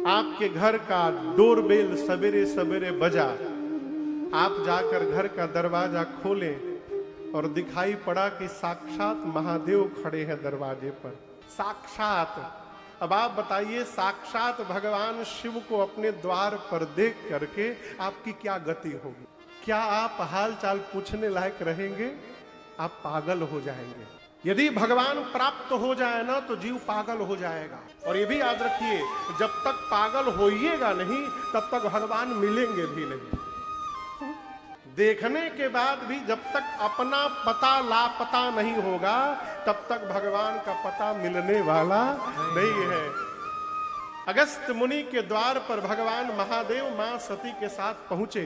आपके घर का डोरबेल सवेरे सवेरे बजा, आप जाकर घर का दरवाजा खोलें और दिखाई पड़ा कि साक्षात महादेव खड़े हैं दरवाजे पर। साक्षात। अब आप बताइए, साक्षात भगवान शिव को अपने द्वार पर देख करके आपकी क्या गति होगी? क्या आप हाल चाल पूछने लायक रहेंगे? आप पागल हो जाएंगे। यदि भगवान प्राप्त हो जाए ना तो जीव पागल हो जाएगा। और ये भी याद रखिए, जब तक पागल होइएगा नहीं तब तक भगवान मिलेंगे भी नहीं। देखने के बाद भी जब तक अपना पता लापता नहीं होगा तब तक भगवान का पता मिलने वाला नहीं है। अगस्त मुनि के द्वार पर भगवान महादेव मां सती के साथ पहुंचे।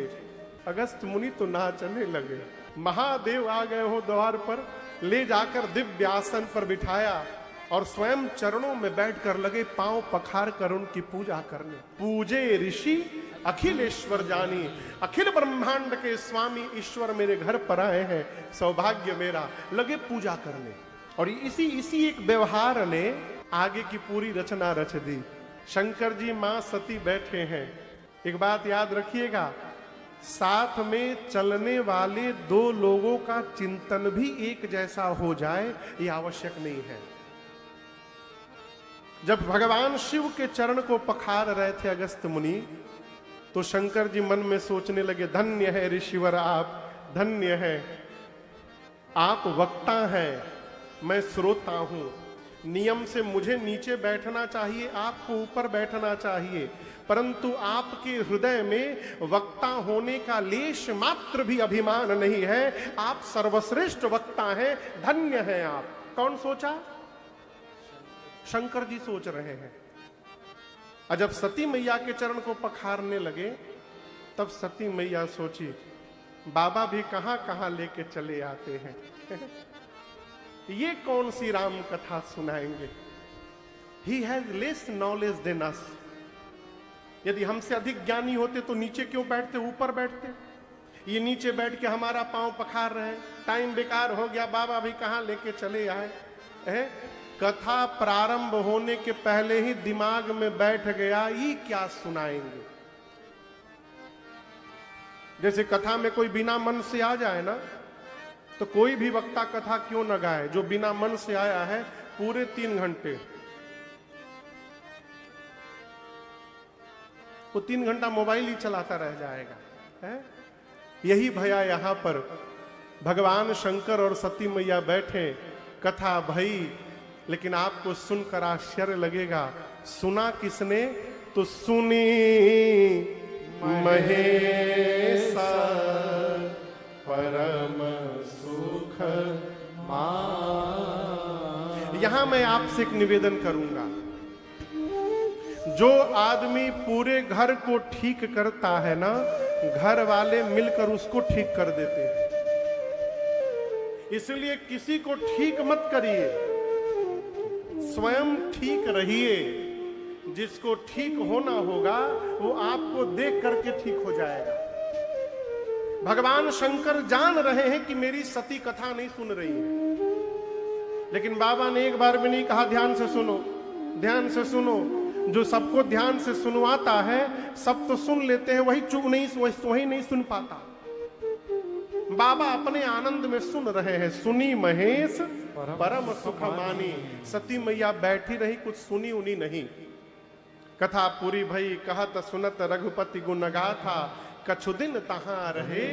अगस्त मुनि तो नाचने लगे। महादेव आ गए हो द्वार पर, ले जाकर दिव्य आसन पर बिठाया और स्वयं चरणों में बैठकर लगे पांव पखार कर उनकी पूजा करने। पूजे ऋषि अखिलेश्वर जानी, अखिल ब्रह्मांड के स्वामी ईश्वर मेरे घर पर आए हैं, सौभाग्य मेरा। लगे पूजा करने। और इसी एक व्यवहार ने आगे की पूरी रचना रच दी। शंकर जी मां सती बैठे हैं। एक बात याद रखिएगा, साथ में चलने वाले दो लोगों का चिंतन भी एक जैसा हो जाए ये आवश्यक नहीं है। जब भगवान शिव के चरण को पखार रहे थे अगस्त मुनि, तो शंकर जी मन में सोचने लगे, धन्य है ऋषिवर आप, धन्य है आप। वक्ता हैं, मैं श्रोता हूं। नियम से मुझे नीचे बैठना चाहिए, आपको ऊपर बैठना चाहिए, परंतु आपके हृदय में वक्ता होने का लेश मात्र भी अभिमान नहीं है। आप सर्वश्रेष्ठ वक्ता हैं, धन्य हैं आप। कौन सोचा? शंकर जी सोच रहे हैं। और जब सती मैया के चरण को पखारने लगे तब सती मैया सोची, बाबा भी कहां कहां लेके चले आते हैं। ये कौन सी राम कथा सुनाएंगे? He has less knowledge than us. यदि हमसे अधिक ज्ञानी होते तो नीचे क्यों बैठते, ऊपर बैठते। ये नीचे बैठ के हमारा पांव पखार रहे हैं, टाइम बेकार हो गया, बाबा भी कहां लेके चले आए हैं। कथा प्रारंभ होने के पहले ही दिमाग में बैठ गया, ये क्या सुनाएंगे। जैसे कथा में कोई बिना मन से आ जाए ना, तो कोई भी वक्ता कथा क्यों न गाए। जो बिना मन से आया है पूरे 3 घंटे, वो 3 घंटा मोबाइल ही चलाता रह जाएगा है? यही भया यहां पर भगवान शंकर और सती मैया बैठे, कथा भई, लेकिन आपको सुनकर आश्चर्य लगेगा। सुना किसने? तो सुनी महेश परम सुख मान। यहां मैं आपसे एक निवेदन करूंगा, जो आदमी पूरे घर को ठीक करता है ना, घर वाले मिलकर उसको ठीक कर देते हैं। इसलिए किसी को ठीक मत करिए, स्वयं ठीक रहिए। जिसको ठीक होना होगा वो आपको देख करके ठीक हो जाएगा। भगवान शंकर जान रहे हैं कि मेरी सती कथा नहीं सुन रही है, लेकिन बाबा ने एक बार भी नहीं कहा ध्यान से सुनो, ध्यान से सुनो। जो सबको ध्यान से सुनवाता है सब तो सुन लेते हैं, वही नहीं सुन पाता। बाबा अपने आनंद में सुन रहे हैं। सुनी महेश परम सुख मानी। सती मैया बैठी रही, कुछ सुनी उनी नहीं। कथा पूरी भई, कहत सुनत रघुपति गुण गाथा, कछु दिन तहां रहे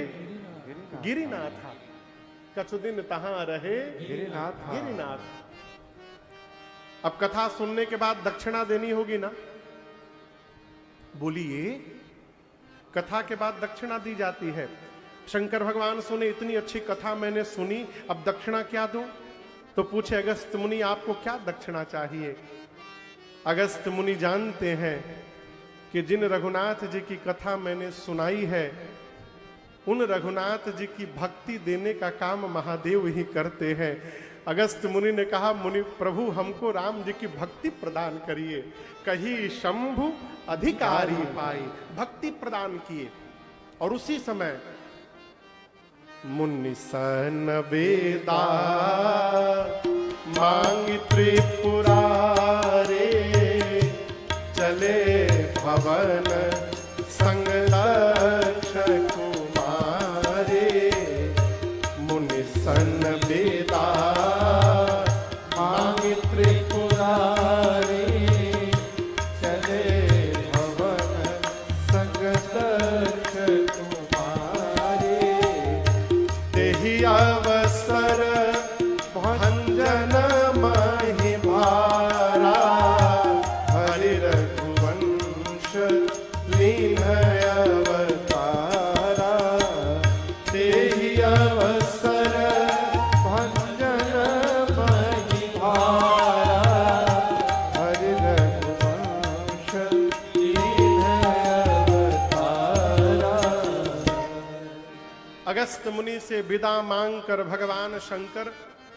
गिरिनाथ। कछु दिन तहां रहे गिरिनाथ। अब कथा सुनने के बाद दक्षिणा देनी होगी ना, बोलिए। कथा के बाद दक्षिणा दी जाती है। शंकर भगवान सुने, इतनी अच्छी कथा मैंने सुनी, अब दक्षिणा क्या दूं? तो पूछे अगस्त मुनि, आपको क्या दक्षिणा चाहिए? अगस्त मुनि जानते हैं कि जिन रघुनाथ जी की कथा मैंने सुनाई है, उन रघुनाथ जी की भक्ति देने का काम महादेव ही करते हैं। अगस्त मुनि ने कहा, मुनि प्रभु हमको राम जी की भक्ति प्रदान करिए। कही शंभु अधिकारी पाई, भक्ति प्रदान किए। और उसी समय मुनि सन वेदा मांग त्रिपुरारे, चले भवन संग दक्ष कुमारे मुनि सन बेदा मांगे त्रिपुरारी चले भवन संग दक्ष कुमारे देहि अवसर भंजन महि भारा हरि रघुवंश लीन अवतारा देहि अवसर भंजन महि भारा हरि रघुवंश लीन अवतारा। अगस्त मुनि से विदा मांग कर भगवान शंकर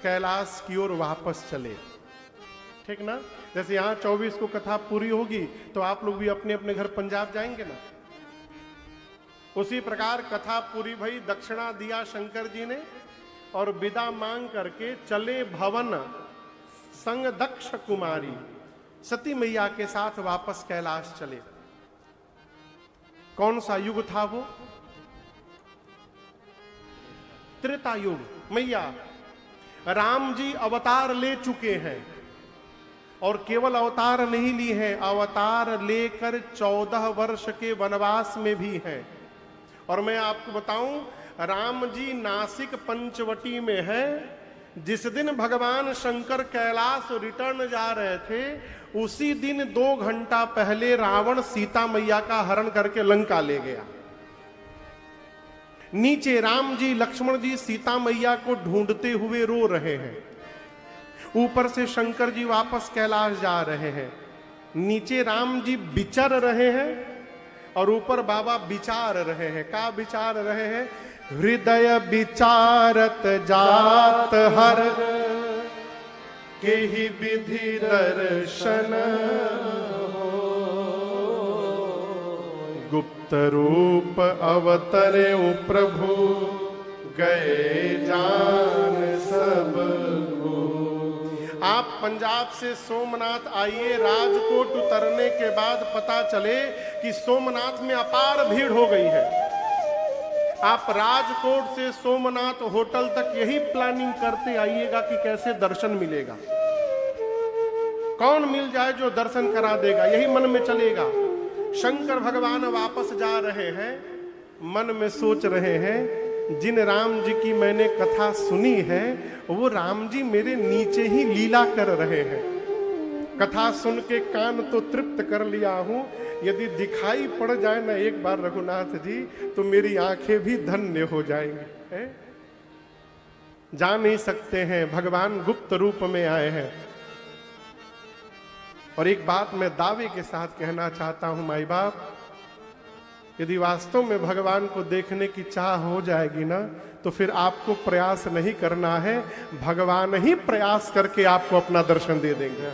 कैलाश की ओर वापस चले। ठीक ना, जैसे यहां 24 को कथा पूरी होगी तो आप लोग भी अपने अपने घर पंजाब जाएंगे ना, उसी प्रकार कथा पूरी भई, दक्षिणा दिया शंकर जी ने और विदा मांग करके चले भवन संग दक्ष कुमारी, सती मैया के साथ वापस कैलाश चले। कौन सा युग था वो? त्रेता युग। मैया राम जी अवतार ले चुके हैं और केवल अवतार नहीं ली है, अवतार लेकर 14 वर्ष के वनवास में भी हैं। और मैं आपको बताऊं, राम जी नासिक पंचवटी में है। जिस दिन भगवान शंकर कैलाश रिटर्न जा रहे थे, उसी दिन 2 घंटा पहले रावण सीता मैया का हरण करके लंका ले गया। नीचे राम जी लक्ष्मण जी सीता मैया को ढूंढते हुए रो रहे हैं, ऊपर से शंकर जी वापस कैलाश जा रहे हैं। नीचे राम जी विचर रहे हैं और ऊपर बाबा विचार रहे हैं। का विचार रहे हैं? हृदय विचारत जात हर के ही विधि दर्शन गुप्त रूप अवतरे प्रभु गए जान सब। आप पंजाब से सोमनाथ आइए, राजकोट उतरने के बाद पता चले कि सोमनाथ में अपार भीड़ हो गई है। आप राजकोट से सोमनाथ होटल तक यही प्लानिंग करते आइएगा कि कैसे दर्शन मिलेगा, कौन मिल जाए जो दर्शन करा देगा, यही मन में चलेगा। शंकर भगवान वापस जा रहे हैं, मन में सोच रहे हैं जिन राम जी की मैंने कथा सुनी है वो राम जी मेरे नीचे ही लीला कर रहे हैं। कथा सुन के कान तो तृप्त कर लिया हूं, यदि दिखाई पड़ जाए ना एक बार रघुनाथ जी तो मेरी आंखें भी धन्य हो जाएंगी। है? जा नहीं सकते हैं, भगवान गुप्त रूप में आए हैं। और एक बात मैं दावे के साथ कहना चाहता हूं माई बाप, यदि वास्तव में भगवान को देखने की चाह हो जाएगी ना तो फिर आपको प्रयास नहीं करना है, भगवान ही प्रयास करके आपको अपना दर्शन दे देंगे,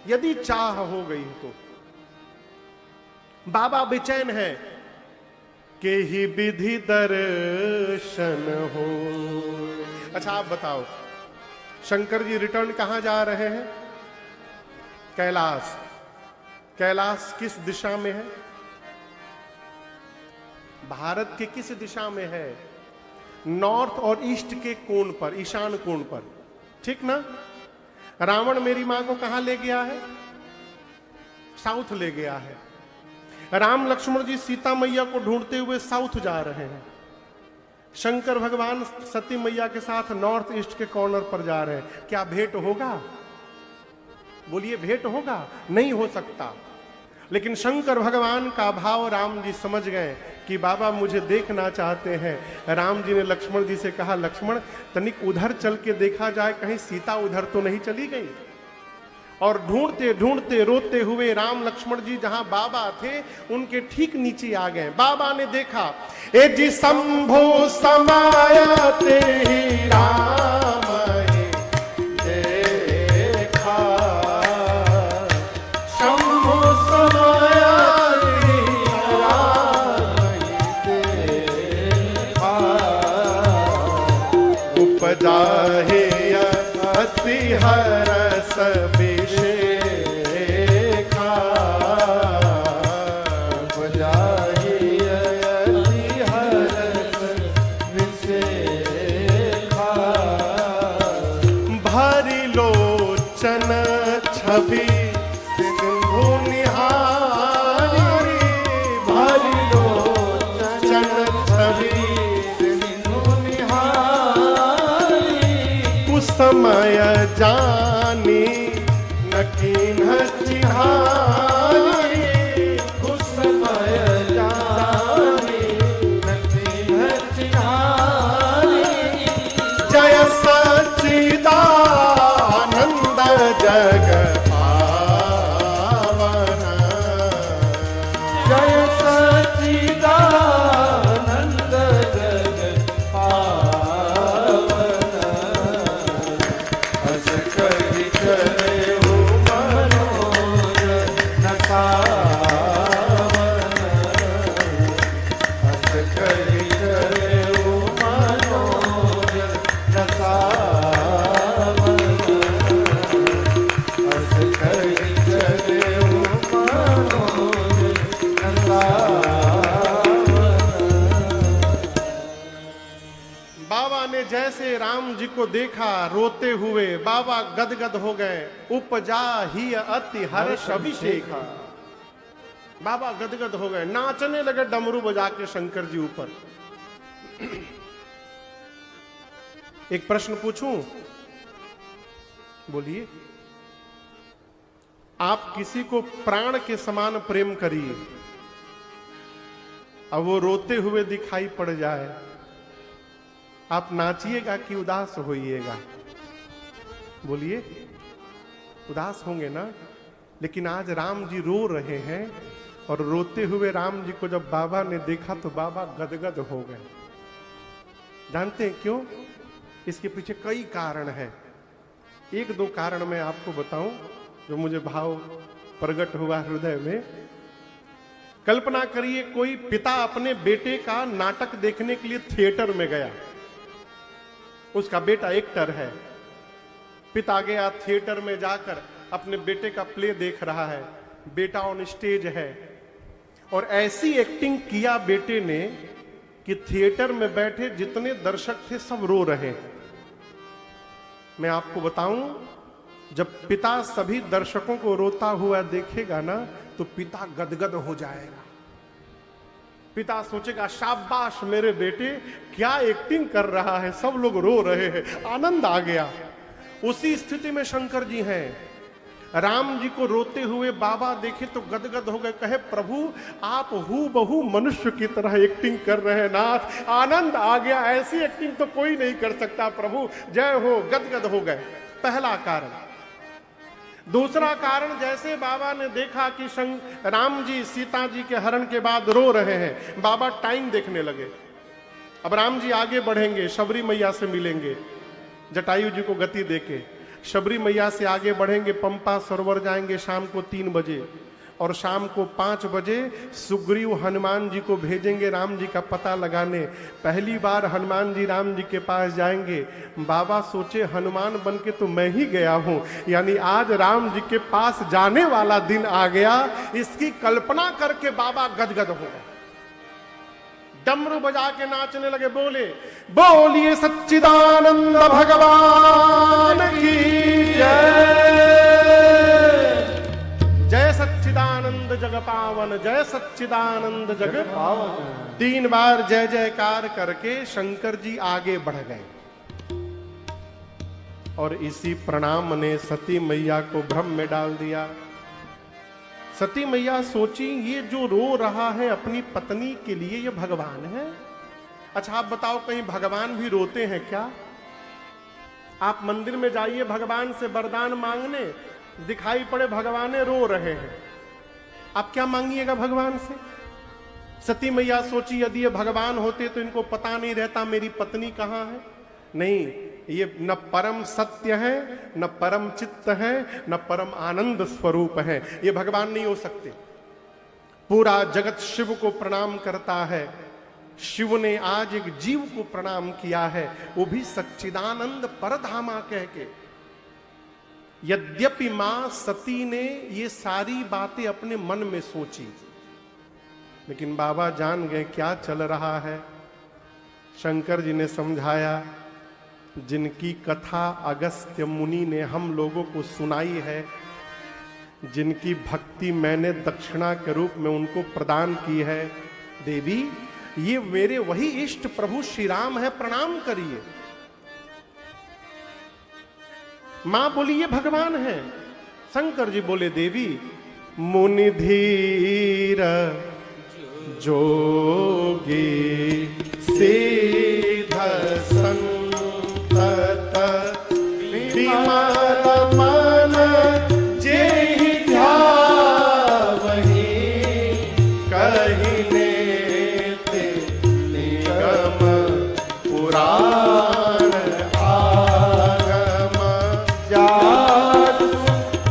यदि चाह हो गई तो। बाबा बेचैन है के ही विधि दर्शन हो। अच्छा आप बताओ, शंकर जी रिटर्न कहां जा रहे हैं? कैलाश। कैलाश किस दिशा में है? भारत के किस दिशा में है? नॉर्थ और ईस्ट के कोण पर, ईशान कोण पर। ठीक ना? रावण मेरी मां को कहां ले गया है? साउथ ले गया है। राम लक्ष्मण जी सीता मैया को ढूंढते हुए साउथ जा रहे हैं। शंकर भगवान सती मैया के साथ नॉर्थ ईस्ट के कॉर्नर पर जा रहे हैं। क्या भेंट होगा? बोलिए, भेंट होगा? नहीं हो सकता। लेकिन शंकर भगवान का भाव राम जी समझ गए कि बाबा मुझे देखना चाहते हैं। राम जी ने लक्ष्मण जी से कहा, लक्ष्मण तनिक उधर चल के देखा जाए, कहीं सीता उधर तो नहीं चली गई। और ढूंढते ढूंढते रोते हुए राम लक्ष्मण जी जहां बाबा थे उनके ठीक नीचे आ गए। बाबा ने देखा, ए जी शंभो समायते ही राम देखा, शंभो समायते राम देखा, उपजा है अति हरस विशेखा, प्रभु निहारी भरी लोचन छवि निहारी उस समय जानी न कीन्ह चिहारी उस समय जानी न कीन्ह चिहारी जय सच्चिदानंद जग पावन जय सच्चिदानंद जग पावन हस कहि चले हो मनोरथ सावन हस कहि चले हो मनोरथ सावन हस कहि चले हो मनोरथ सावन। बाबा ने जैसे राम जी को देखा रोते हुए बाबा गदगद हो गए। उपजा ही अति हर्ष अभिषेका। बाबा गदगद हो गए, नाचने लगे डमरू बजा के शंकर जी ऊपर। एक प्रश्न पूछूं, बोलिए। आप किसी को प्राण के समान प्रेम करिए, अब वो रोते हुए दिखाई पड़ जाए, आप नाचिएगा कि उदास होइएगा? बोलिए, उदास होंगे ना। लेकिन आज राम जी रो रहे हैं और रोते हुए राम जी को जब बाबा ने देखा तो बाबा गदगद हो गए। जानते हैं क्यों? इसके पीछे कई कारण हैं। एक दो कारण मैं आपको बताऊं जो मुझे भाव प्रकट हुआ हृदय में। कल्पना करिए कोई पिता अपने बेटे का नाटक देखने के लिए थिएटर में गया। उसका बेटा एक्टर है। पिता गया थिएटर में जाकर अपने बेटे का प्ले देख रहा है। बेटा ऑन स्टेज है और ऐसी एक्टिंग किया बेटे ने कि थिएटर में बैठे जितने दर्शक थे सब रो रहे हैं। मैं आपको बताऊं, जब पिता सभी दर्शकों को रोता हुआ देखेगा ना तो पिता गदगद हो जाएगा। पिता सोचेगा शाबाश मेरे बेटे, क्या एक्टिंग कर रहा है, सब लोग रो रहे हैं, आनंद आ गया। उसी स्थिति में शंकर जी हैं। राम जी को रोते हुए बाबा देखे तो गदगद हो गए। कहे प्रभु आप हूबहू मनुष्य की तरह एक्टिंग कर रहे हैं नाथ, आनंद आ गया, ऐसी एक्टिंग तो कोई नहीं कर सकता प्रभु, जय हो। गदगद हो गए, पहला कारण। दूसरा कारण, जैसे बाबा ने देखा कि राम जी सीता जी के हरण के बाद रो रहे हैं, बाबा टाइम देखने लगे। अब राम जी आगे बढ़ेंगे, शबरी मैया से मिलेंगे, जटायु जी को गति देके शबरी मैया से आगे बढ़ेंगे, पंपा सरोवर जाएंगे शाम को 3 बजे, और शाम को 5 बजे सुग्रीव हनुमान जी को भेजेंगे राम जी का पता लगाने। पहली बार हनुमान जी राम जी के पास जाएंगे। बाबा सोचे हनुमान बन के तो मैं ही गया हूं, यानी आज राम जी के पास जाने वाला दिन आ गया। इसकी कल्पना करके बाबा गदगद हो गए, डमरू बजा के नाचने लगे। बोलिए सच्चिदानंद भगवान की जय सच्चिदानंद जग पावन, जय सच्चिदानंद जग पावन। 3 बार जय जयकार करके शंकर जी आगे बढ़ गए और इसी प्रणाम ने सती मैया को भ्रम में डाल दिया। सती मैया सोची ये जो रो रहा है अपनी पत्नी के लिए ये भगवान है। अच्छा आप बताओ, कहीं भगवान भी रोते हैं क्या? आप मंदिर में जाइए भगवान से वरदान मांगने, दिखाई पड़े भगवान रो रहे हैं, आप क्या मांगिएगा भगवान से? सती मैया सोची यदि ये भगवान होते तो इनको पता नहीं रहता मेरी पत्नी कहां है। नहीं, ये न परम सत्य है, न परम चित्त है, न परम आनंद स्वरूप है, ये भगवान नहीं हो सकते। पूरा जगत शिव को प्रणाम करता है। शिव ने आज एक जीव को प्रणाम किया है, वो भी सच्चिदानंद परधामा कह के। यद्यपि मां सती ने ये सारी बातें अपने मन में सोची, लेकिन बाबा जान गए क्या चल रहा है। शंकर जी ने समझाया, जिनकी कथा अगस्त्य मुनि ने हम लोगों को सुनाई है, जिनकी भक्ति मैंने दक्षिणा के रूप में उनको प्रदान की है, देवी ये मेरे वही इष्ट प्रभु श्री राम है, प्रणाम करिए। मां बोली ये भगवान है। शंकर जी बोले देवी मुनि धीर जोगी सिद्ध संतत विमल मन जेहि ध्यावहि कहि नेति निगम पुराण आगम जातु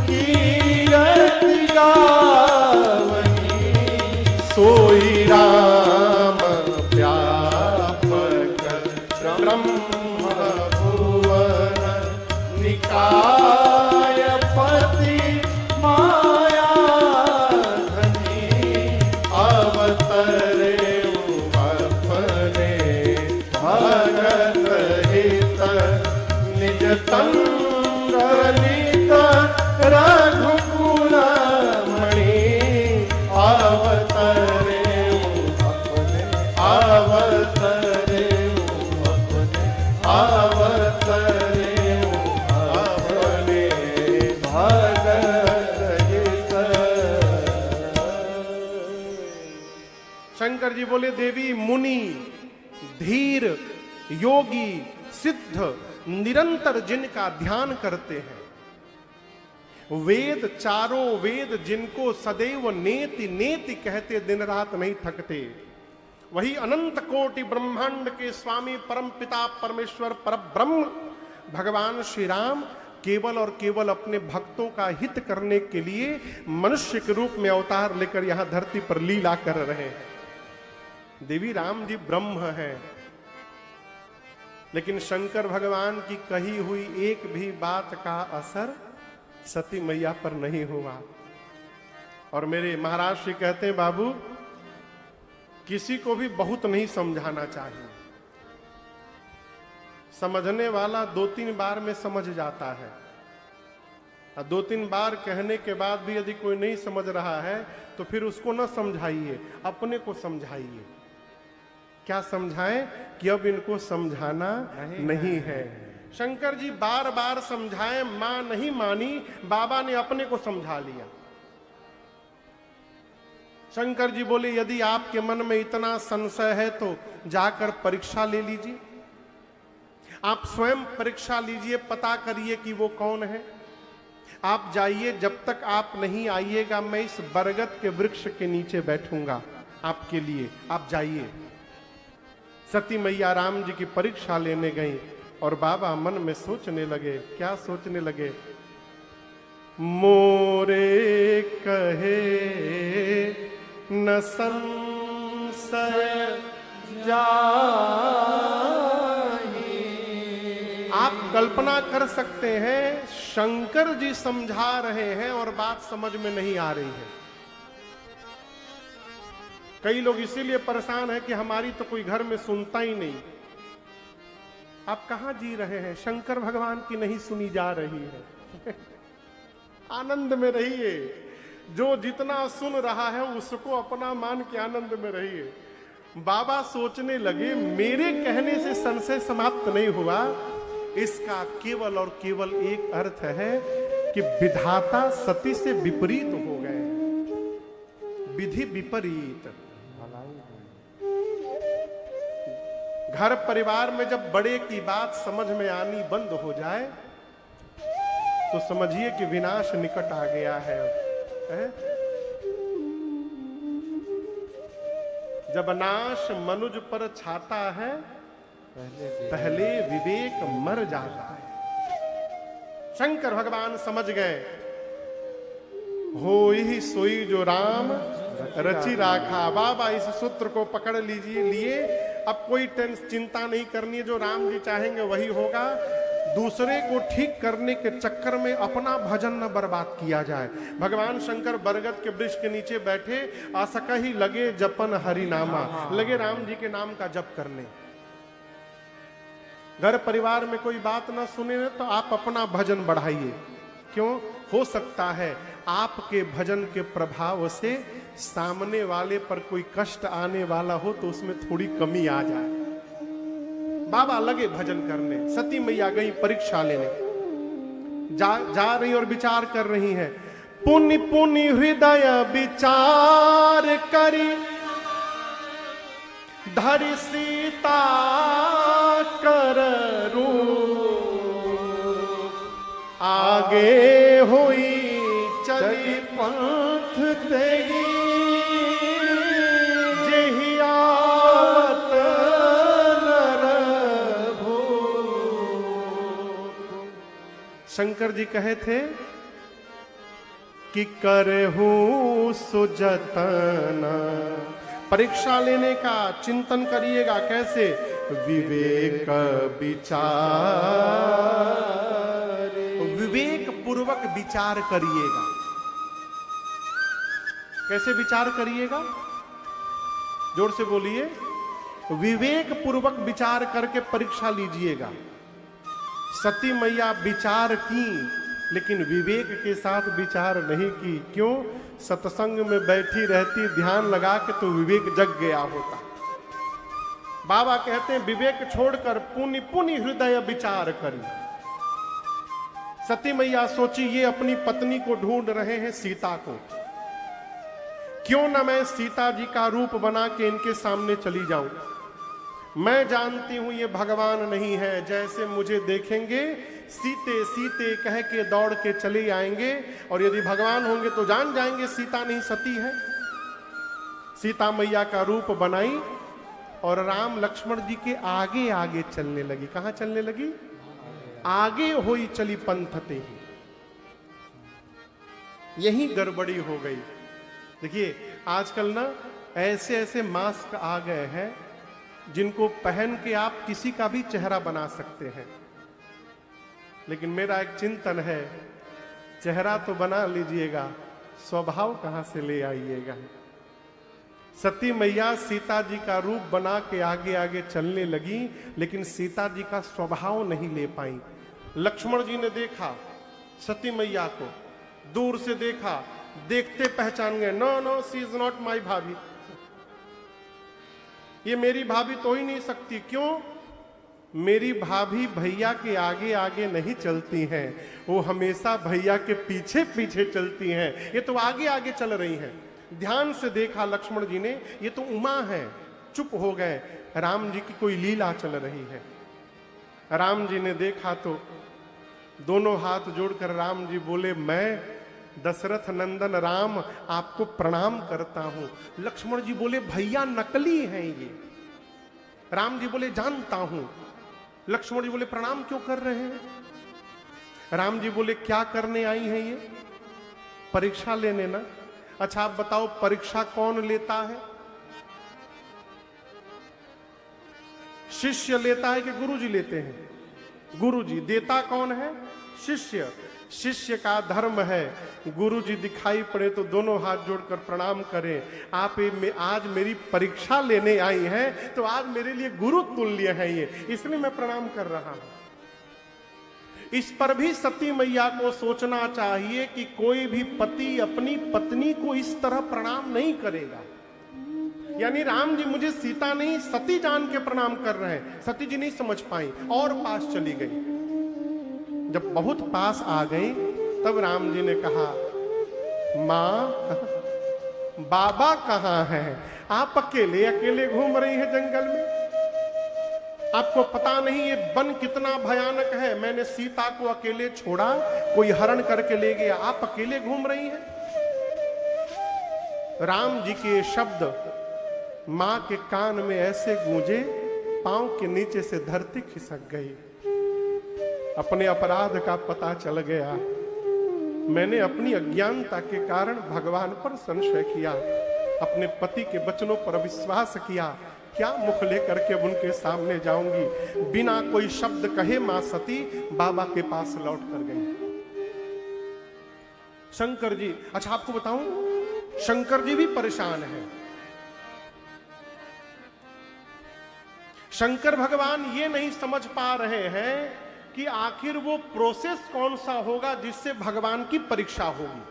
कीरति गावहि सोई राम व्यापक ब्रह्म भुवन निकाय पति माया धनी अवतरे अपने भगत हित निज तंग नित रघुकुल मणि अवतरे अपने अवतरे अपने अवतरे अपने भगत हित। शंकर जी बोले देवी मुनि धीर योगी सिद्ध निरंतर जिनका ध्यान करते हैं, वेद चारों वेद जिनको सदैव नेति नेति कहते दिन रात नहीं थकते, वही अनंत कोटि ब्रह्मांड के स्वामी परम पिता परमेश्वर परब्रह्म भगवान श्री राम केवल और केवल अपने भक्तों का हित करने के लिए मनुष्य के रूप में अवतार लेकर यहां धरती पर लीला कर रहे हैं। देवी राम जी ब्रह्म हैं, लेकिन शंकर भगवान की कही हुई एक भी बात का असर सती मैया पर नहीं हुआ। और मेरे महाराज श्री कहते हैं बाबू किसी को भी बहुत नहीं समझाना चाहिए, समझने वाला 2-3 बार में समझ जाता है, और 2-3 बार कहने के बाद भी यदि कोई नहीं समझ रहा है तो फिर उसको ना समझाइए, अपने को समझाइए। क्या समझाएं कि अब इनको समझाना नहीं है। शंकर जी बार बार समझाएं, मां नहीं मानी, बाबा ने अपने को समझा लिया। शंकर जी बोले यदि आपके मन में इतना संशय है तो जाकर परीक्षा ले लीजिए, आप स्वयं परीक्षा लीजिए, पता करिए कि वो कौन है। आप जाइए, जब तक आप नहीं आइएगा मैं इस बरगद के वृक्ष के नीचे बैठूंगा आपके लिए, आप जाइए। सती मैया राम जी की परीक्षा लेने गई और बाबा मन में सोचने लगे। क्या सोचने लगे? मोरे कहे न संशय जाहि। आप कल्पना कर सकते हैं शंकर जी समझा रहे हैं और बात समझ में नहीं आ रही है। कई लोग इसीलिए परेशान हैं कि हमारी तो कोई घर में सुनता ही नहीं। आप कहां जी रहे हैं? शंकर भगवान की नहीं सुनी जा रही है। आनंद में रहिए, जो जितना सुन रहा है उसको अपना मान के आनंद में रहिए। बाबा सोचने लगे मेरे कहने से संशय समाप्त नहीं हुआ, इसका केवल और केवल एक अर्थ है कि विधाता सती से विपरीत हो गए, विधि विपरीत। घर परिवार में जब बड़े की बात समझ में आनी बंद हो जाए तो समझिए कि विनाश निकट आ गया है। जब नाश मनुज पर छाता है पहले विवेक मर जाता है। शंकर भगवान समझ गए, हो ही सोई जो राम रचि राखा। बाबा इस सूत्र को पकड़ लीजिए, लिए अब कोई चिंता नहीं करनी है, जो राम जी चाहेंगे वही होगा। दूसरे को ठीक करने के चक्कर में अपना भजन न बर्बाद किया जाए। भगवान शंकर बरगद के वृक्ष के नीचे बैठे, आसका ही लगे जपन हरि नामा, लगे राम जी के नाम का जप करने। घर परिवार में कोई बात ना सुने तो आप अपना भजन बढ़ाइए। क्यों? हो सकता है आपके भजन के प्रभाव से सामने वाले पर कोई कष्ट आने वाला हो तो उसमें थोड़ी कमी आ जाए। बाबा लगे भजन करने, सती मैया गई परीक्षा लेने, जा रही और विचार कर रही हैं। पुनि पुनि हृदय विचार करी, धरि सीता कर रूप, आगे हुई चली पंथ तेरी, जेहि आवत नर भूप। शंकर जी कहे थे कि करहूं सुजतन, परीक्षा लेने का चिंतन करिएगा। कैसे? विवेक विचार, विवेक पूर्वक विचार करिएगा। कैसे विचार करिएगा? जोर से बोलिए। विवेक पूर्वक विचार करके परीक्षा लीजिएगा। सती मैया विचार की, लेकिन विवेक के साथ विचार नहीं की। क्यों? सत्संग में बैठी रहती, ध्यान लगा के, तो विवेक जग गया होता। बाबा कहते हैं विवेक छोड़कर पुनि पुनि हृदय विचार करी। सती मैया सोची ये अपनी पत्नी को ढूंढ रहे हैं, सीता को, क्यों न मैं सीता जी का रूप बना के इनके सामने चली जाऊं। मैं जानती हूं ये भगवान नहीं है, जैसे मुझे देखेंगे सीते सीते कह के दौड़ के चले आएंगे, और यदि भगवान होंगे तो जान जाएंगे सीता नहीं सती है। सीता मैया का रूप बनाई और राम लक्ष्मण जी के आगे आगे चलने लगी। कहां चलने लगी? आगे होई चली पंथते ही। यही गड़बड़ी हो गई। देखिए आजकल ना ऐसे ऐसे मास्क आ गए हैं जिनको पहन के आप किसी का भी चेहरा बना सकते हैं। लेकिन मेरा एक चिंतन है, चेहरा तो बना लीजिएगा, स्वभाव कहां से ले आइएगा। सती मैया सीता जी का रूप बना के आगे आगे चलने लगी, लेकिन सीता जी का स्वभाव नहीं ले पाई। लक्ष्मण जी ने देखा सती मैया को, दूर से देखा, देखते पहचान गए, no no she is not my भाभी, ये मेरी भाभी तो ही नहीं सकती। क्यों? मेरी भाभी भैया के आगे आगे नहीं चलती हैं, वो हमेशा भैया के पीछे पीछे चलती हैं। ये तो आगे आगे चल रही हैं। ध्यान से देखा लक्ष्मण जी ने, ये तो उमा है। चुप हो गए, राम जी की कोई लीला चल रही है। राम जी ने देखा तो दोनों हाथ जोड़कर राम जी बोले, मैं दशरथ नंदन राम आपको प्रणाम करता हूं। लक्ष्मण जी बोले, भैया नकली हैं ये। राम जी बोले, जानता हूं। लक्ष्मण जी बोले, प्रणाम क्यों कर रहे हैं? राम जी बोले, क्या करने आई हैं ये? परीक्षा लेने ना। अच्छा आप बताओ, परीक्षा कौन लेता है? शिष्य लेता है कि गुरुजी लेते हैं? गुरुजी। देता कौन है? शिष्य। शिष्य का धर्म है, गुरुजी दिखाई पड़े तो दोनों हाथ जोड़कर प्रणाम करें। आप आज मेरी परीक्षा लेने आई हैं, तो आज मेरे लिए गुरु तुल्य है ये, इसलिए मैं प्रणाम कर रहा हूं। इस पर भी सती मैया को सोचना चाहिए कि कोई भी पति अपनी पत्नी को इस तरह प्रणाम नहीं करेगा। यानी राम जी मुझे सीता नहीं सती जान के प्रणाम कर रहे हैं। सती जी नहीं समझ पाई और पास चली गई। जब बहुत पास आ गई तब राम जी ने कहा, मां बाबा कहां हैं? आप अकेले अकेले घूम रही हैं जंगल में। आपको पता नहीं ये वन कितना भयानक है। मैंने सीता को अकेले छोड़ा, कोई हरण करके ले गया, आप अकेले घूम रही हैं। राम जी के शब्द मां के कान में ऐसे गूंजे, पांव के नीचे से धरती खिसक गई। अपने अपराध का पता चल गया। मैंने अपनी अज्ञानता के कारण भगवान पर संशय किया, अपने पति के वचनों पर विश्वास किया। क्या मुख लेकर के अब उनके सामने जाऊंगी? बिना कोई शब्द कहे मां सती बाबा के पास लौट कर गई। शंकर जी, अच्छा आपको बताऊं, शंकर जी भी परेशान हैं। शंकर भगवान ये नहीं समझ पा रहे हैं कि आखिर वो प्रोसेस कौन सा होगा जिससे भगवान की परीक्षा होगी।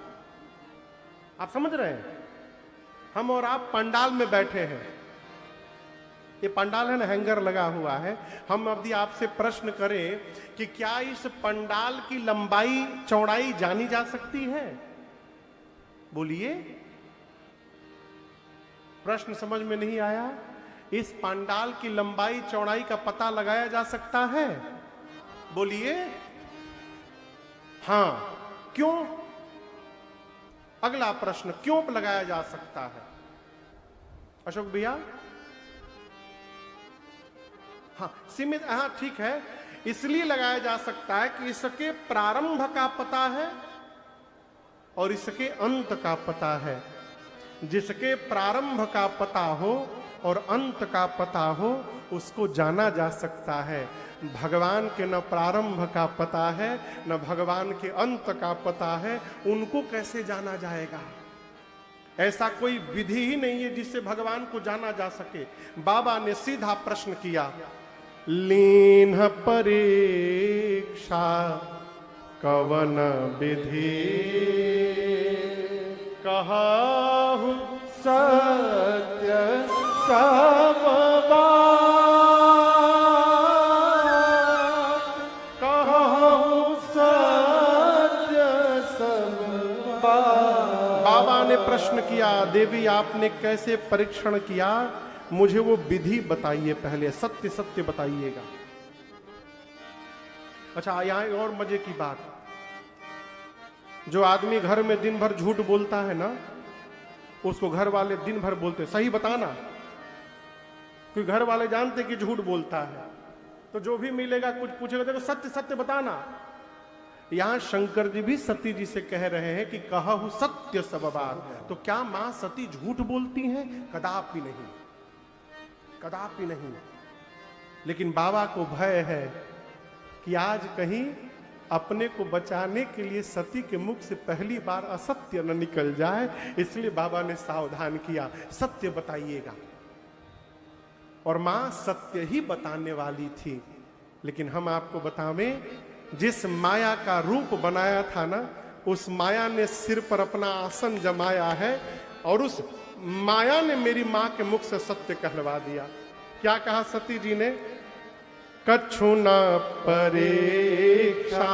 आप समझ रहे हैं? हम और आप पंडाल में बैठे हैं, ये पंडाल है ना, हैंगर लगा हुआ है। हम यदि आपसे प्रश्न करें कि क्या इस पंडाल की लंबाई चौड़ाई जानी जा सकती है? बोलिए, प्रश्न समझ में नहीं आया? इस पंडाल की लंबाई चौड़ाई का पता लगाया जा सकता है? बोलिए हां, क्यों? अगला प्रश्न, क्यों लगाया जा सकता है? अशोक भैया, हाँ सीमित, हाँ ठीक है, इसलिए लगाया जा सकता है कि इसके प्रारंभ का पता है और इसके अंत का पता है। जिसके प्रारंभ का पता हो और अंत का पता हो उसको जाना जा सकता है। भगवान के न प्रारंभ का पता है न भगवान के अंत का पता है, उनको कैसे जाना जाएगा? ऐसा कोई विधि ही नहीं है जिससे भगवान को जाना जा सके। बाबा ने सीधा प्रश्न किया, लीन परीक्षा कवन विधि कहु सत्य सब बात, कहु सत्य सब बात। बाबा ने प्रश्न किया, देवी आपने कैसे परीक्षण किया? मुझे वो विधि बताइए, पहले सत्य सत्य बताइएगा। अच्छा, यहां और मजे की बात, जो आदमी घर में दिन भर झूठ बोलता है ना, उसको घर वाले दिन भर बोलते सही बताना, क्योंकि घर वाले जानते कि झूठ बोलता है, तो जो भी मिलेगा कुछ पूछेगा तो सत्य सत्य बताना। यहां शंकर जी भी सती जी से कह रहे हैं कि कहु सत्य सब बात। तो क्या मां सती झूठ बोलती हैं? कदापि नहीं, कदापि नहीं। लेकिन बाबा को भय है कि आज कहीं अपने को बचाने के लिए सती के मुख से पहली बार असत्य न निकल जाए, इसलिए बाबा ने सावधान किया, सत्य बताइएगा। और मां सत्य ही बताने वाली थी। लेकिन हम आपको बतावें, जिस माया का रूप बनाया था ना, उस माया ने सिर पर अपना आसन जमाया है और उस माया ने मेरी मां के मुख से सत्य कहलवा दिया। क्या कहा सती जी ने? कछु न परीक्षा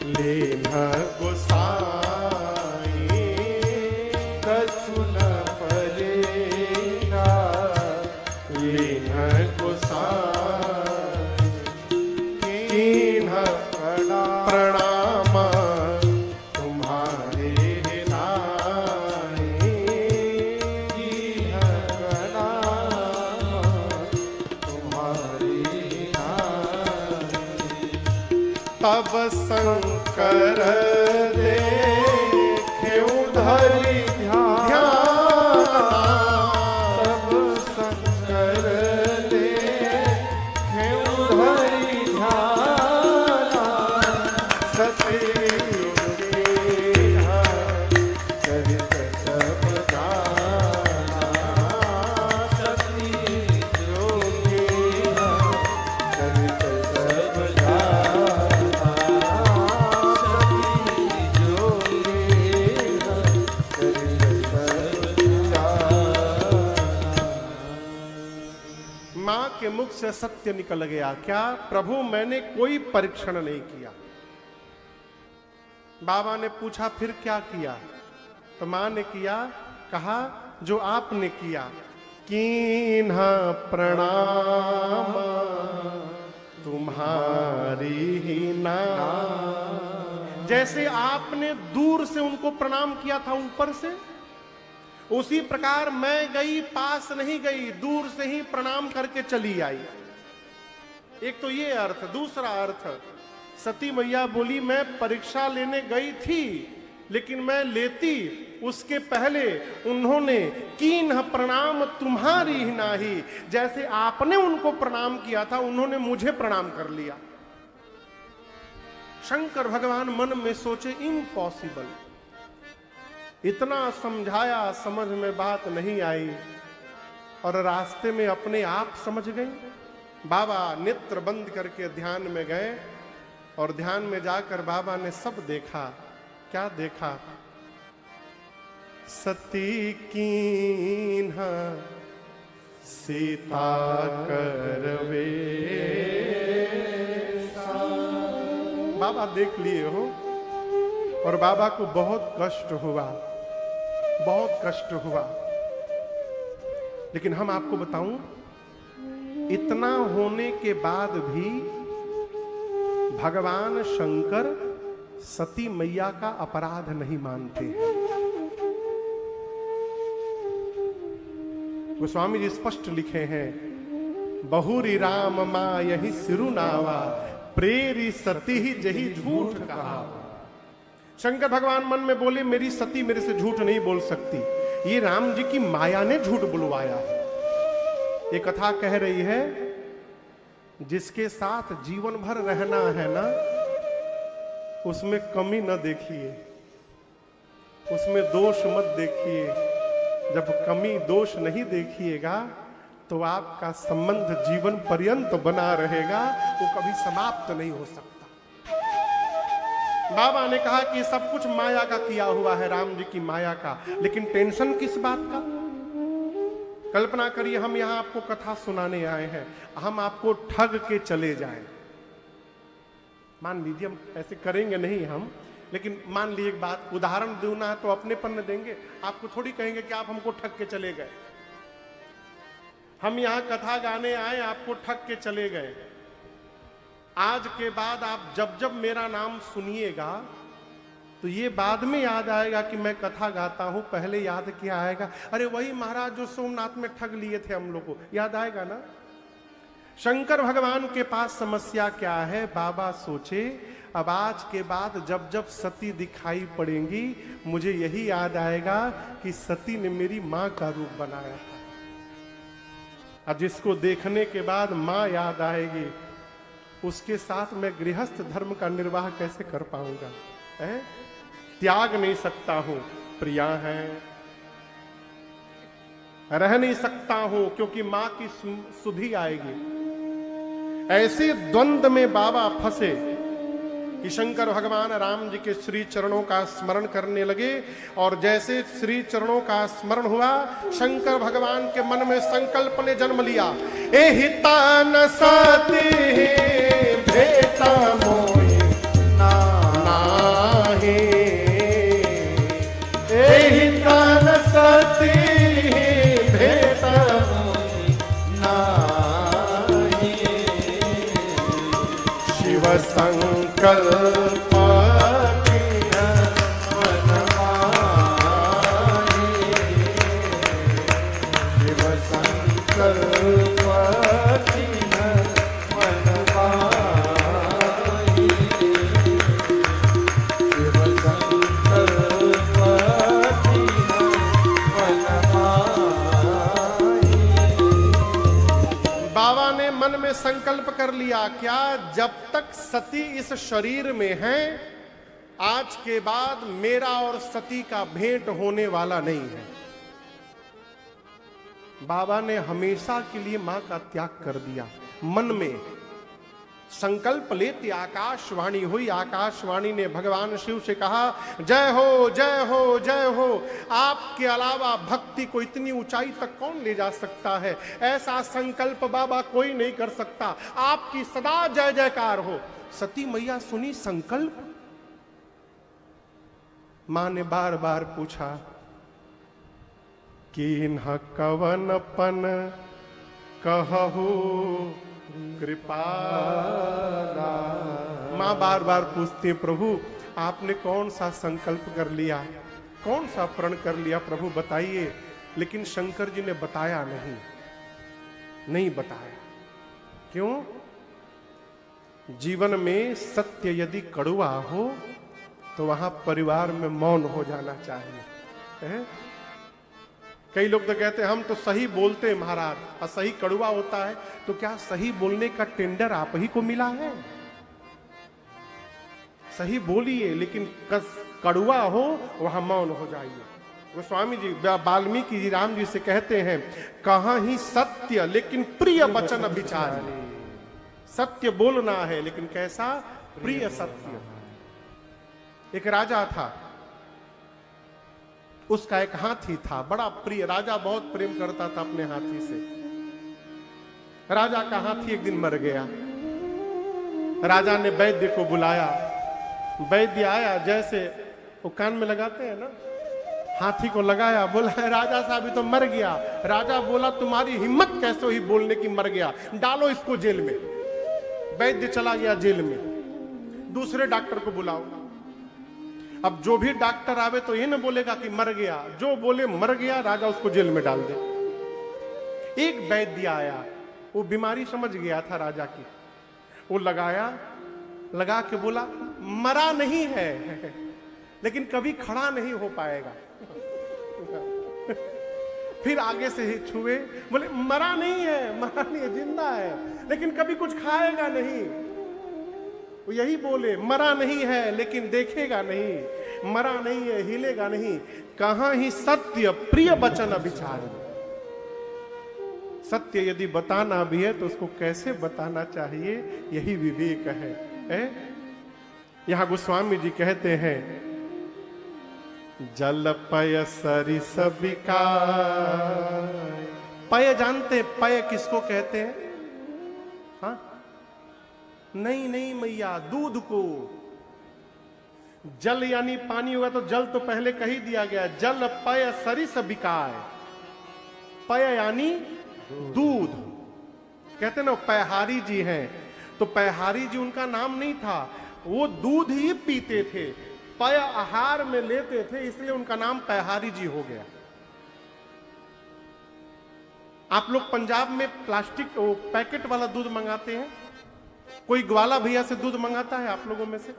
लेना गोसाई, कछु न परीक्षा लेना गोसाई, कीन्ह प्रणाम तुम्हारे नाई, कीन्ह प्रणाम तुम्हारे नाई। तब शंकर देखे उधरी ध्यान, तब शंकर देखे उधरी ध्यान, सती चरित सब जाना, सती योगी चरित सब जाना, सती योगी चरित सब जाना। मां के मुख से सत्य निकल गया। क्या? प्रभु मैंने कोई परीक्षण नहीं किया। बाबा ने पूछा फिर क्या किया? तो मां ने किया, कहा जो आपने किया, कीन्ह प्रणाम तुम्हारी ही नाम। जैसे आपने दूर से उनको प्रणाम किया था ऊपर से, उसी प्रकार मैं गई, पास नहीं गई, दूर से ही प्रणाम करके चली आई। एक तो ये अर्थ। दूसरा अर्थ, सती मैया बोली मैं परीक्षा लेने गई थी, लेकिन मैं लेती उसके पहले उन्होंने कीन्ह प्रणाम तुम्हारी ही नाही, जैसे आपने उनको प्रणाम किया था उन्होंने मुझे प्रणाम कर लिया। शंकर भगवान मन में सोचे इम्पॉसिबल। इतना समझाया, समझ में बात नहीं आई और रास्ते में अपने आप समझ गए। बाबा नेत्र बंद करके ध्यान में गए और ध्यान में जाकर बाबा ने सब देखा। क्या देखा? सती कीन्हा सीता करवे। बाबा देख लिए हो और बाबा को बहुत कष्ट हुआ, बहुत कष्ट हुआ। लेकिन हम आपको बताऊं, इतना होने के बाद भी भगवान शंकर सती मैया का अपराध नहीं मानते हैं। गोस्वामी जी स्पष्ट लिखे हैं, बहुरी राम मां यही सिरुनावा, प्रेरी सती ही जही झूठ कहा। शंकर भगवान मन में बोले, मेरी सती मेरे से झूठ नहीं बोल सकती, ये राम जी की माया ने झूठ बुलवाया है। ये कथा कह रही है, जिसके साथ जीवन भर रहना है ना, उसमें कमी न देखिए, उसमें दोष मत देखिए। जब कमी दोष नहीं देखिएगा तो आपका संबंध जीवन पर्यंत बना रहेगा, वो कभी समाप्त नहीं हो सकता। बाबा ने कहा कि सब कुछ माया का किया हुआ है, राम जी की माया का, लेकिन टेंशन किस बात का? कल्पना करिए, हम यहां आपको कथा सुनाने आए हैं, हम आपको ठग के चले जाएं। मान लीजिए, हम ऐसे करेंगे नहीं हम, लेकिन मान लीजिए एक बात, उदाहरण देना है तो अपने पन्न देंगे, आपको थोड़ी कहेंगे कि आप हमको ठग के चले गए। हम यहां कथा गाने आए, आपको ठग के चले गए। आज के बाद आप जब जब मेरा नाम सुनिएगा तो ये बाद में याद आएगा कि मैं कथा गाता हूं, पहले याद क्या आएगा? अरे वही महाराज जो सोमनाथ में ठग लिए थे हम लोग को, याद आएगा ना। शंकर भगवान के पास समस्या क्या है? बाबा सोचे, अब आज के बाद जब जब सती दिखाई पड़ेंगी, मुझे यही याद आएगा कि सती ने मेरी मां का रूप बनाया था। अब जिसको देखने के बाद मां याद आएगी, उसके साथ मैं गृहस्थ धर्म का निर्वाह कैसे कर पाऊंगा? त्याग नहीं सकता हूं, प्रिया है, रह नहीं सकता हूं क्योंकि मां की सुधि आएगी। ऐसे द्वंद में बाबा फंसे कि शंकर भगवान राम जी के श्री चरणों का स्मरण करने लगे, और जैसे श्री चरणों का स्मरण हुआ, शंकर भगवान के मन में संकल्प ने जन्म लिया, एहिता न सती भेटा मोहि नाहि, एहिता न सती भेटा मोहि नाहि, शिव संकल्प संकल्प कर लिया, क्या जब तक सती इस शरीर में है, आज के बाद मेरा और सती का भेंट होने वाला नहीं है। बाबा ने हमेशा के लिए मां का त्याग कर दिया। मन में संकल्प लेते आकाशवाणी हुई। आकाशवाणी ने भगवान शिव से कहा, जय हो जय हो जय हो, आपके अलावा भक्ति को इतनी ऊंचाई तक कौन ले जा सकता है? ऐसा संकल्प बाबा कोई नहीं कर सकता, आपकी सदा जय जयकार हो। सती मैया सुनी संकल्प, मां ने बार बार पूछा कि इन्ह कवनपन कहू कृपा। मां बार बार पूछती है, प्रभु आपने कौन सा संकल्प कर लिया, कौन सा प्रण कर लिया, प्रभु बताइए। लेकिन शंकर जी ने बताया नहीं बताया। क्यों? जीवन में सत्य यदि कड़वा हो तो वहां परिवार में मौन हो जाना चाहिए। कई लोग तो कहते हैं हम तो सही बोलते हैं महाराज, और सही कड़वा होता है, तो क्या सही बोलने का टेंडर आप ही को मिला है? सही बोलिए, लेकिन कड़वा हो वहां मौन हो जाइए। गोस्वामी जी वाल्मीकि जी राम जी से कहते हैं, कहाँ ही सत्य लेकिन प्रिय वचन विचार। सत्य बोलना है, लेकिन कैसा? प्रिय सत्य। एक राजा था, उसका एक हाथी था, बड़ा प्रिय, राजा बहुत प्रेम करता था अपने हाथी से। राजा का हाथी एक दिन मर गया। राजा ने वैद्य को बुलाया, वैद्य आया, जैसे वो कान में लगाते हैं ना, हाथी को लगाया, बोला राजा साहब ये तो मर गया। राजा बोला तुम्हारी हिम्मत कैसे हुई बोलने की मर गया, डालो इसको जेल में। वैद्य चला गया जेल में, दूसरे डॉक्टर को बुलाओ। अब जो भी डॉक्टर आवे तो ये न बोलेगा कि मर गया, जो बोले मर गया राजा उसको जेल में डाल दे। एक वैद्य आया, वो बीमारी समझ गया था राजा की, वो लगाया, लगा के बोला मरा नहीं है लेकिन कभी खड़ा नहीं हो पाएगा। फिर आगे से ही छुए, बोले मरा नहीं है, मरा नहीं है, जिंदा है लेकिन कभी कुछ खाएगा नहीं। वो यही बोले मरा नहीं है लेकिन देखेगा नहीं, मरा नहीं है हिलेगा नहीं। कहां ही सत्य प्रिय वचन विचार। सत्य यदि बताना भी है तो उसको कैसे बताना चाहिए, यही विवेक है। यहां गोस्वामी जी कहते हैं जल पय सरिस बिकाय। पय जानते, पय किसको कहते हैं? हाँ नहीं नहीं मैया, दूध को। जल यानी पानी होगा तो जल तो पहले कही दिया गया, जल पय सरिस बिकाय। पय यानी दूध। कहते ना पैहारी जी हैं, तो पैहारी जी उनका नाम नहीं था, वो दूध ही पीते थे, पय आहार में लेते थे, इसलिए उनका नाम पैहारी जी हो गया। आप लोग पंजाब में प्लास्टिक वो पैकेट वाला दूध मंगाते हैं, कोई ग्वाला भैया से दूध मंगाता है आप लोगों में से?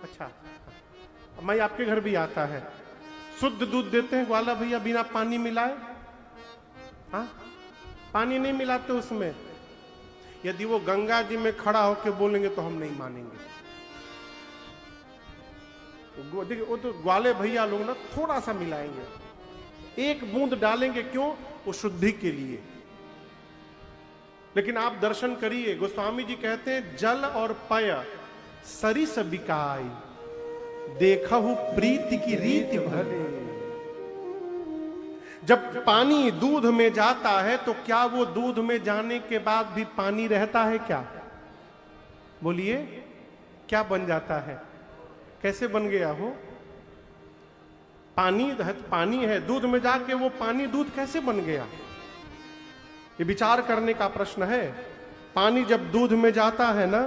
अच्छा, मैं आपके घर भी आता है, शुद्ध दूध देते हैं ग्वाला भैया बिना पानी मिलाए? हाँ, पानी नहीं मिलाते उसमें। यदि वो गंगा जी में खड़ा होकर बोलेंगे तो हम नहीं मानेंगे। देखिए वो तो ग्वाले भैया लोग ना थोड़ा सा मिलाएंगे, एक बूंद डालेंगे, क्यों? वो शुद्धि के लिए। लेकिन आप दर्शन करिए, गोस्वामी जी कहते हैं जल और पय सरिस बिकाय, देखहु प्रीति की रीति भले। जब पानी दूध में जाता है तो क्या वो दूध में जाने के बाद भी पानी रहता है क्या? बोलिए, क्या बन जाता है? कैसे बन गया हो? पानी है, दूध में जाके वो पानी दूध कैसे बन गया? ये विचार करने का प्रश्न है। पानी जब दूध में जाता है ना,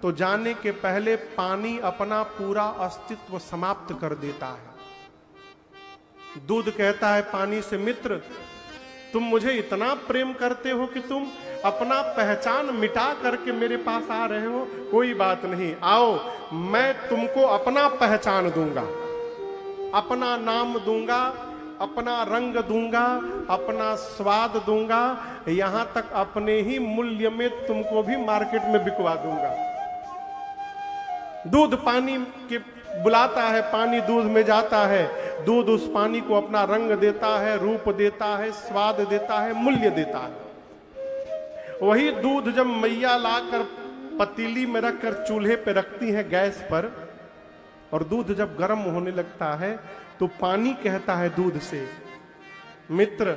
तो जाने के पहले पानी अपना पूरा अस्तित्व समाप्त कर देता है। दूध कहता है पानी से, मित्र तुम मुझे इतना प्रेम करते हो कि तुम अपना पहचान मिटा करके मेरे पास आ रहे हो, कोई बात नहीं, आओ मैं तुमको अपना पहचान दूंगा, अपना नाम दूंगा, अपना रंग दूंगा, अपना स्वाद दूंगा, यहां तक अपने ही मूल्य में तुमको भी मार्केट में बिकवा दूंगा। दूध पानी के बुलाता है, पानी दूध में जाता है, दूध उस पानी को अपना रंग देता है, रूप देता है, स्वाद देता है, मूल्य देता है। वही दूध जब मैया लाकर पतीली में रखकर चूल्हे पे रखती है गैस पर, और दूध जब गर्म होने लगता है तो पानी कहता है दूध से, मित्र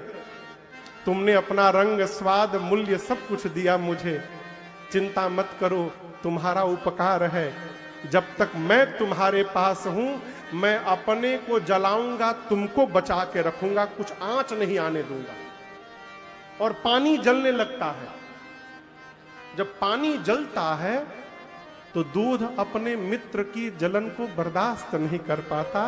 तुमने अपना रंग, स्वाद, मूल्य सब कुछ दिया मुझे, चिंता मत करो, तुम्हारा उपकार है, जब तक मैं तुम्हारे पास हूं मैं अपने को जलाऊंगा, तुमको बचा के रखूंगा, कुछ आंच नहीं आने दूंगा। और पानी जलने लगता है। जब पानी जलता है तो दूध अपने मित्र की जलन को बर्दाश्त नहीं कर पाता,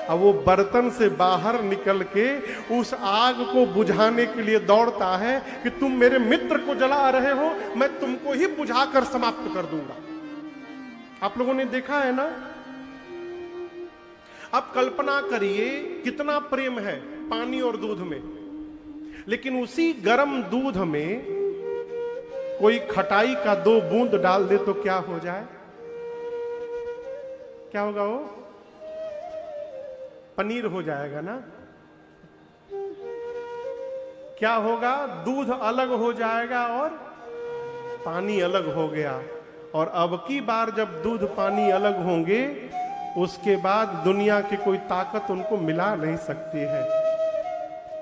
अब वो बर्तन से बाहर निकल के उस आग को बुझाने के लिए दौड़ता है कि तुम मेरे मित्र को जला रहे हो, मैं तुमको ही बुझाकर समाप्त कर दूंगा। आप लोगों ने देखा है ना? अब कल्पना करिए कितना प्रेम है पानी और दूध में, लेकिन उसी गर्म दूध में कोई खटाई का 2 बूंद डाल दे तो क्या हो जाए? क्या होगा? वो पनीर हो जाएगा ना? क्या होगा? दूध अलग हो जाएगा और पानी अलग हो गया। और अब की बार जब दूध पानी अलग होंगे उसके बाद दुनिया की कोई ताकत उनको मिला नहीं सकती है।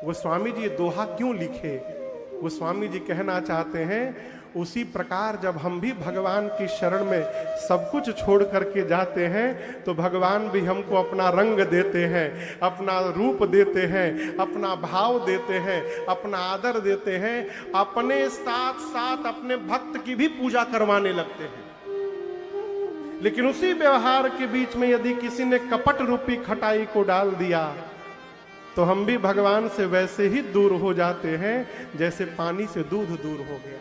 गोस्वामी जी ये दोहा क्यों लिखे? गोस्वामी जी कहना चाहते हैं उसी प्रकार जब हम भी भगवान की शरण में सब कुछ छोड़ करके जाते हैं तो भगवान भी हमको अपना रंग देते हैं, अपना रूप देते हैं, अपना भाव देते हैं, अपना आदर देते हैं, अपने साथ साथ अपने भक्त की भी पूजा करवाने लगते हैं। लेकिन उसी व्यवहार के बीच में यदि किसी ने कपट रूपी खटाई को डाल दिया तो हम भी भगवान से वैसे ही दूर हो जाते हैं जैसे पानी से दूध दूर हो गया।